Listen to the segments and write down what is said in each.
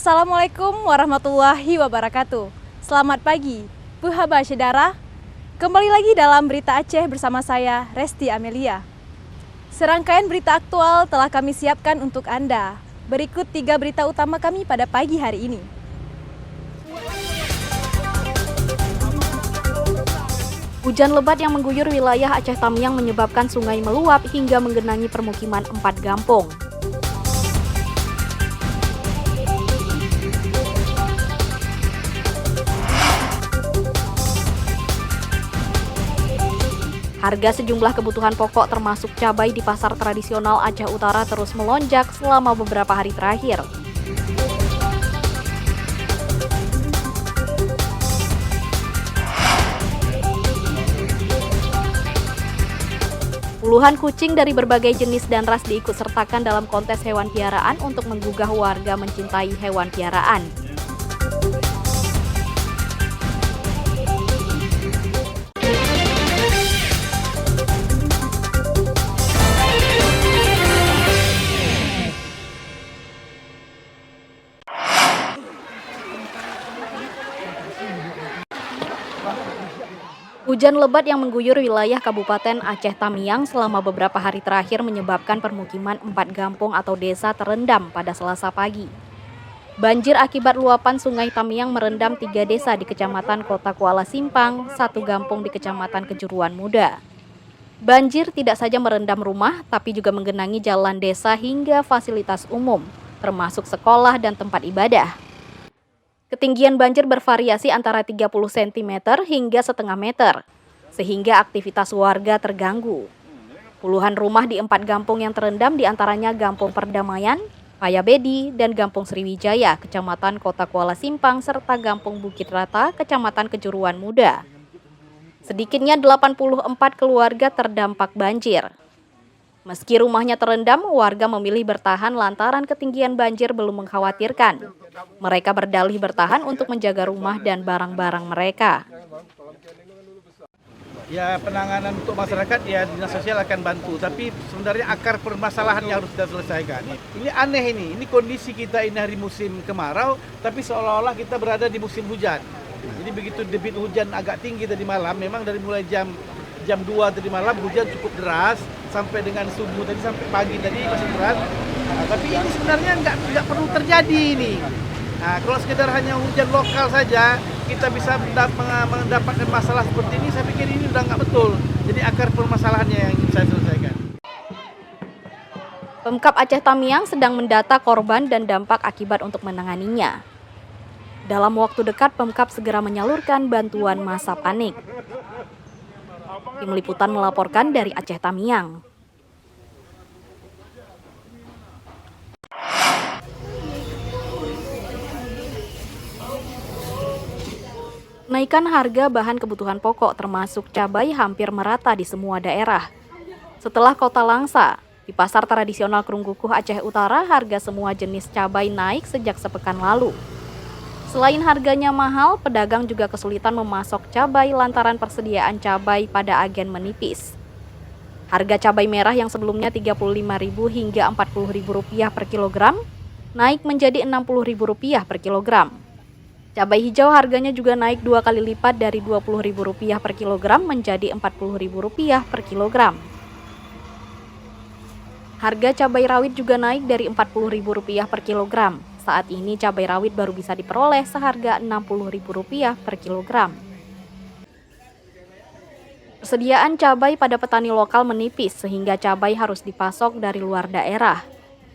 Assalamualaikum warahmatullahi wabarakatuh. Selamat pagi, Puhaba Syedara. Kembali lagi dalam Berita Aceh bersama saya, Resti Amelia. Serangkaian berita aktual telah kami siapkan untuk Anda. Berikut 3 berita utama kami pada pagi hari ini. Hujan lebat yang mengguyur wilayah Aceh Tamiang menyebabkan sungai meluap hingga menggenangi permukiman 4 kampung. Harga sejumlah kebutuhan pokok termasuk cabai di pasar tradisional Aceh Utara terus melonjak selama beberapa hari terakhir. Puluhan kucing dari berbagai jenis dan ras diikut sertakan dalam kontes hewan piaraan untuk menggugah warga mencintai hewan piaraan. Hujan lebat yang mengguyur wilayah Kabupaten Aceh Tamiang selama beberapa hari terakhir menyebabkan permukiman 4 kampung atau desa terendam pada Selasa pagi. Banjir akibat luapan Sungai Tamiang merendam 3 desa di Kecamatan Kota Kuala Simpang, 1 kampung di Kecamatan Kejuruan Muda. Banjir tidak saja merendam rumah, tapi juga menggenangi jalan desa hingga fasilitas umum, termasuk sekolah dan tempat ibadah. Ketinggian banjir bervariasi antara 30 cm hingga setengah meter, sehingga aktivitas warga terganggu. Puluhan rumah di 4 kampung yang terendam diantaranya Kampung Perdamaian, Payabedi, dan Kampung Sriwijaya, Kecamatan Kota Kuala Simpang, serta Kampung Bukit Rata, Kecamatan Kejuruan Muda. Sedikitnya 84 keluarga terdampak banjir. Meski rumahnya terendam, warga memilih bertahan lantaran ketinggian banjir belum mengkhawatirkan. Mereka berdalih bertahan untuk menjaga rumah dan barang-barang mereka. Ya, penanganan untuk masyarakat ya dinas sosial akan bantu, tapi sebenarnya akar permasalahannya harus kita selesaikan. Ini aneh ini kondisi kita ini hari musim kemarau, tapi seolah-olah kita berada di musim hujan. Jadi begitu debit hujan agak tinggi tadi malam, memang dari mulai jam 2 tadi malam hujan cukup deras sampai dengan subuh tadi sampai pagi tadi masih deras. Tapi ini sebenarnya nggak perlu terjadi ini. Nah, kalau sekedar hanya hujan lokal saja kita bisa mendapatkan masalah seperti ini, saya pikir ini udah nggak betul. Jadi akar permasalahannya yang ingin saya selesaikan. Pemkab Aceh Tamiang sedang mendata korban dan dampak akibat untuk menanganinya. Dalam waktu dekat, Pemkab segera menyalurkan bantuan masa panik. Tim Liputan melaporkan dari Aceh Tamiang. Kenaikan harga bahan kebutuhan pokok termasuk cabai hampir merata di semua daerah. Setelah Kota Langsa, di pasar tradisional Krungkukuh Aceh Utara, harga semua jenis cabai naik sejak sepekan lalu. Selain harganya mahal, pedagang juga kesulitan memasok cabai lantaran persediaan cabai pada agen menipis. Harga cabai merah yang sebelumnya Rp35.000 hingga Rp40.000 per kilogram, naik menjadi Rp60.000 per kilogram. Cabai hijau harganya juga naik 2 kali lipat dari Rp20.000 per kilogram menjadi Rp40.000 per kilogram. Harga cabai rawit juga naik dari Rp40.000 per kilogram. Saat ini cabai rawit baru bisa diperoleh seharga Rp60.000 per kilogram. Persediaan cabai pada petani lokal menipis sehingga cabai harus dipasok dari luar daerah.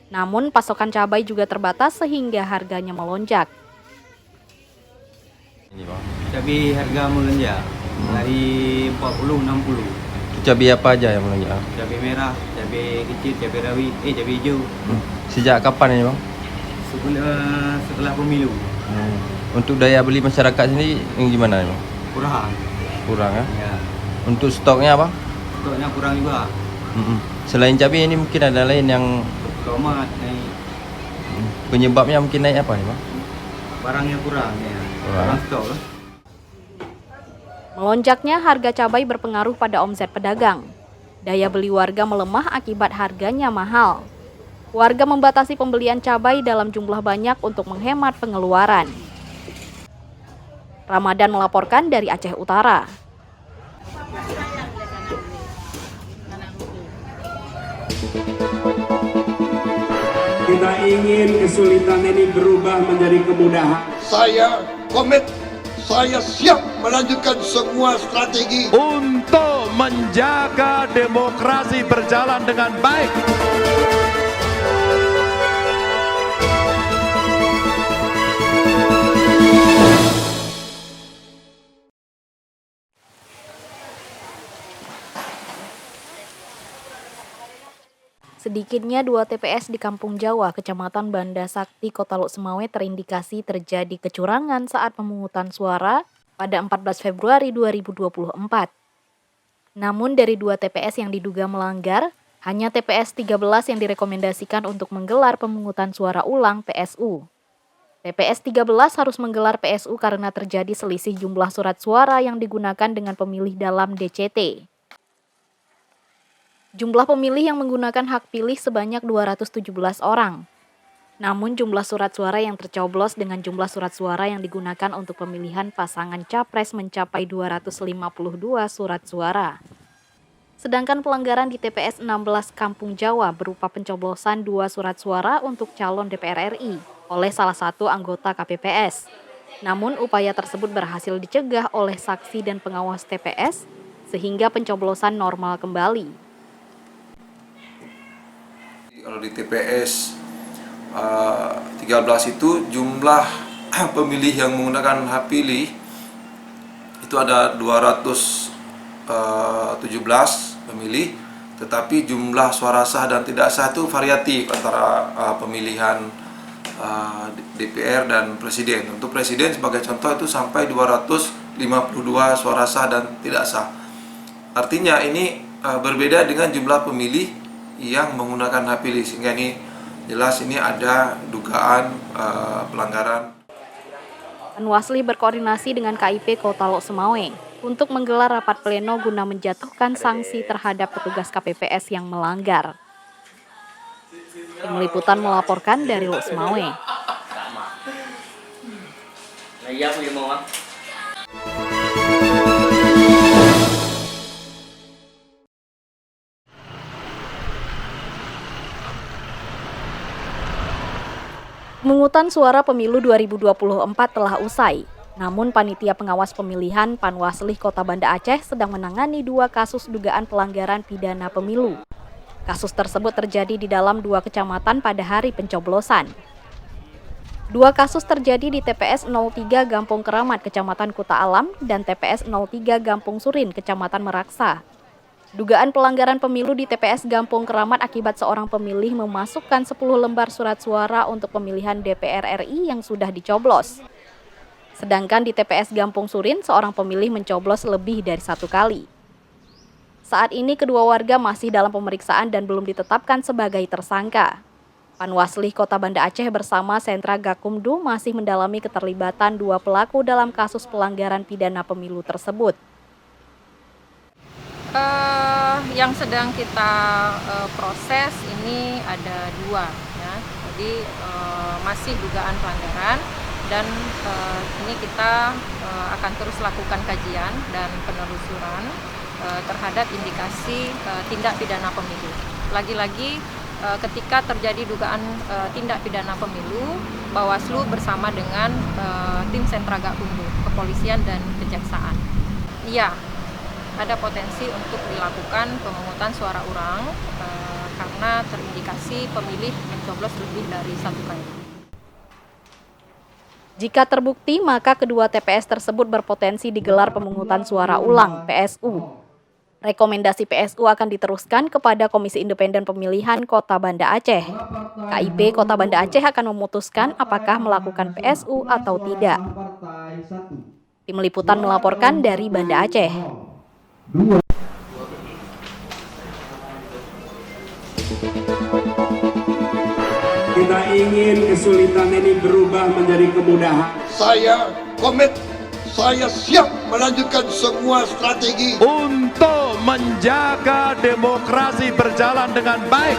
Namun pasokan cabai juga terbatas sehingga harganya melonjak. Ini Bang, Cabai harga melonjak dari 40-60. cabai apa aja yang melonjak? Cabai merah, cabai kecil, cabai rawit, cabai hijau. Sejak kapan ini Bang? Setelah pemilu. Untuk daya beli masyarakat sendiri yang gimana nih Bang? Kurang ya? Ya. Untuk stoknya Bang? Stoknya kurang juga. Selain cabai ini mungkin ada lain yang Tomat naik, penyebabnya mungkin naik apa nih Bang? barangnya kurang ya. Kurang. Kurang stok lah. Melonjaknya harga cabai berpengaruh pada omset pedagang. Daya beli warga melemah akibat harganya mahal. Warga membatasi pembelian cabai dalam jumlah banyak untuk menghemat pengeluaran. Ramadan melaporkan dari Aceh Utara. Kita ingin kesulitan ini berubah menjadi kemudahan. Saya komit, saya siap melanjutkan semua strategi untuk menjaga demokrasi berjalan dengan baik. Sedikitnya 2 TPS di Kampung Jawa, Kecamatan Banda Sakti, Kota Lok Semawe terindikasi terjadi kecurangan saat pemungutan suara pada 14 Februari 2024. Namun dari 2 TPS yang diduga melanggar, hanya TPS 13 yang direkomendasikan untuk menggelar pemungutan suara ulang PSU. TPS 13 harus menggelar PSU karena terjadi selisih jumlah surat suara yang digunakan dengan pemilih dalam DCT. Jumlah pemilih yang menggunakan hak pilih sebanyak 217 orang. Namun jumlah surat suara yang tercoblos dengan jumlah surat suara yang digunakan untuk pemilihan pasangan capres mencapai 252 surat suara. Sedangkan pelanggaran di TPS 16 Kampung Jawa berupa pencoblosan 2 surat suara untuk calon DPR RI oleh salah satu anggota KPPS. Namun upaya tersebut berhasil dicegah oleh saksi dan pengawas TPS sehingga pencoblosan normal kembali. Kalau di TPS 13 itu jumlah pemilih yang menggunakan hak pilih itu ada 217 pemilih, tetapi jumlah suara sah dan tidak sah itu variatif antara pemilihan DPR dan presiden. Untuk presiden sebagai contoh itu sampai 252 suara sah dan tidak sah. Artinya ini berbeda dengan jumlah pemilih yang menggunakan hak pilih, sehingga ini jelas ini ada dugaan pelanggaran. Panwasli berkoordinasi dengan KIP Kota Lok Semawe untuk menggelar rapat pleno guna menjatuhkan sanksi terhadap petugas KPPS yang melanggar. Tim Liputan melaporkan dari Lok Semawe. Pemungutan suara pemilu 2024 telah usai. Namun panitia pengawas pemilihan Panwasli Kota Banda Aceh sedang menangani 2 kasus dugaan pelanggaran pidana pemilu. Kasus tersebut terjadi di dalam 2 kecamatan pada hari pencoblosan. 2 kasus terjadi di TPS 03 Gampung Keramat, Kecamatan Kuta Alam, dan TPS 03 Gampung Surin, Kecamatan Meraksa. Dugaan pelanggaran pemilu di TPS Gampung Keramat akibat seorang pemilih memasukkan 10 lembar surat suara untuk pemilihan DPR RI yang sudah dicoblos. Sedangkan di TPS Gampung Surin, seorang pemilih mencoblos lebih dari 1 kali. Saat ini kedua warga masih dalam pemeriksaan dan belum ditetapkan sebagai tersangka. Panwasli Kota Banda Aceh bersama Sentra Gakumdu masih mendalami keterlibatan 2 pelaku dalam kasus pelanggaran pidana pemilu tersebut. Yang sedang kita proses ini ada 2 ya. Jadi masih dugaan pelanggaran dan ini kita akan terus lakukan kajian dan penelusuran terhadap indikasi tindak pidana pemilu. Lagi-lagi ketika terjadi dugaan tindak pidana pemilu, Bawaslu bersama dengan tim Sentra Gakumdu, Kepolisian dan Kejaksaan. Iya, ada potensi untuk dilakukan pemungutan suara ulang karena terindikasi pemilih mencoblos lebih dari 1 kali. Jika terbukti, maka kedua TPS tersebut berpotensi digelar pemungutan suara ulang PSU. Rekomendasi PSU akan diteruskan kepada Komisi Independen Pemilihan Kota Banda Aceh. KIP Kota Banda Aceh akan memutuskan apakah melakukan PSU atau tidak. Tim Liputan melaporkan dari Banda Aceh. Kita ingin kesulitan ini berubah menjadi kemudahan. saya komit, saya siap melanjutkan semua strategi untuk menjaga demokrasi berjalan dengan baik.